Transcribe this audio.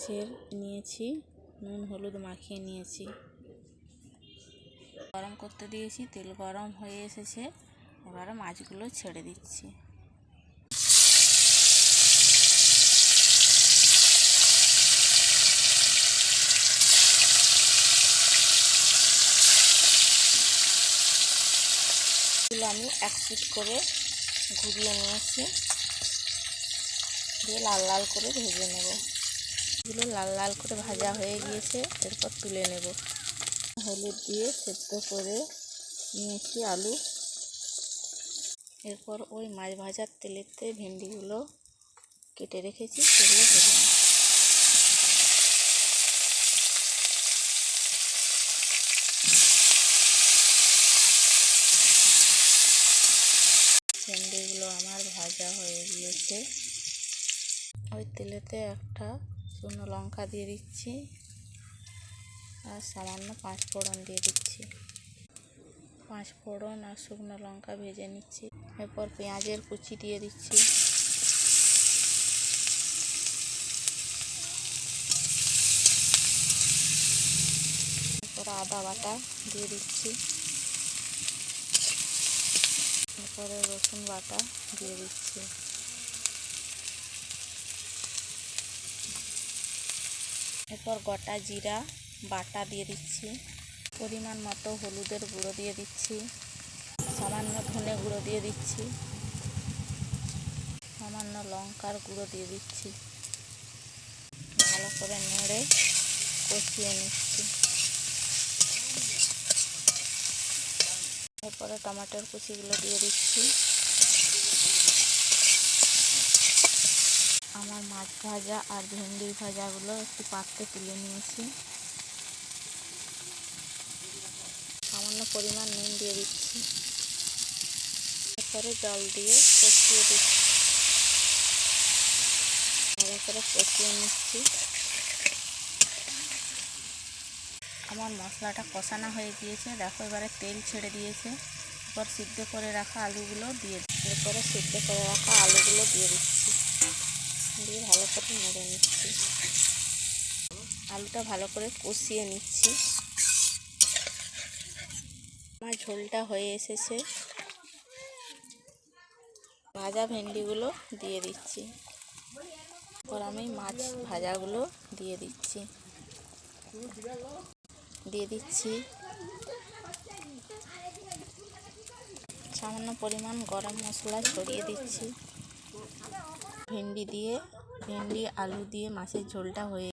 মাছের নিয়েছি, নুন হলুদ মাখিয়ে নিয়েছি, গরম করতে দিয়েছি। তেল গরম হয়ে এসেছে, এবারে মাছগুলো ছেড়ে দিচ্ছি। আমি এক পিঠ করে ঘুরিয়ে নিয়েছি, দিয়ে লাল লাল করে ভেজে নেব। এগুলো লাল লাল করে ভাজা হয়ে গিয়েছে, এরপর তুলে নেব। হলুদ দিয়ে সেদ্ধ করে নিয়েছি আলু। এরপর ওই মাছ ভাজার তেলেতে ভেন্ডিগুলো কেটে রেখেছি, সেগুলো ভেজে নেব। ভেন্ডিগুলো আমার ভাজা হয়ে গিয়েছে। ওই তেলেতে একটা শুকনো লঙ্কা দিয়ে দিচ্ছি আর সামান্য 5 ফোড়ন দিয়ে দিচ্ছি। 5 ফোড়ন আর শুকনো লঙ্কা ভেজে নিচ্ছি। এরপর পেঁয়াজের কুচি দিয়ে দিচ্ছি। এরপর আদা বাটা দিয়ে দিচ্ছি। এরপরে রসুন বাটা দিয়ে দিচ্ছি। এরপর গোটা জিরা বাটা দিয়ে দিচ্ছি। পরিমাণ মতো হলুদের গুঁড়ো দিয়ে দিচ্ছি। সামান্য ধনে গুঁড়ো দিয়ে দিচ্ছি। সামান্য লঙ্কার গুঁড়ো দিয়ে দিচ্ছি। ভালো করে নেড়ে কষিয়ে নিচ্ছি। এরপরে টমেটোর কুচিগুলো দিয়ে দিচ্ছি। আমার মাছ ভাজা আর ভেন্ডি ভাজাগুলো একটু পাত্রে তুলে নিয়েছি। সামান্য পরিমাণ নুন দিয়ে দিচ্ছি। এরপরে জল দিয়ে কষিয়ে দিচ্ছি। ভালো করে কষিয়ে নিচ্ছি। আমার মশলাটা কষানো হয়ে গিয়েছে, দেখো এবারে তেল ছেড়ে দিয়েছে। এরপর সিদ্ধ করে রাখা আলুগুলো দিয়ে এরপরে সিদ্ধ করে রাখা আলুগুলো দিয়ে দিচ্ছি, দিয়ে ভালো করে নেড়ে নিচ্ছি। আলুটা ভালো করে কষিয়ে নিচ্ছি। আমার ঝোলটা হয়ে এসেছে, ভাজা ভেন্ডিগুলো দিয়ে দিচ্ছি। এরপর আমি মাছ ভাজাগুলো দিয়ে দিচ্ছি। সামান্য পরিমাণ গরম মশলা ছড়িয়ে দিচ্ছি। ভেন্ডি আলু দিয়ে মাছের ঝোলটা হয়ে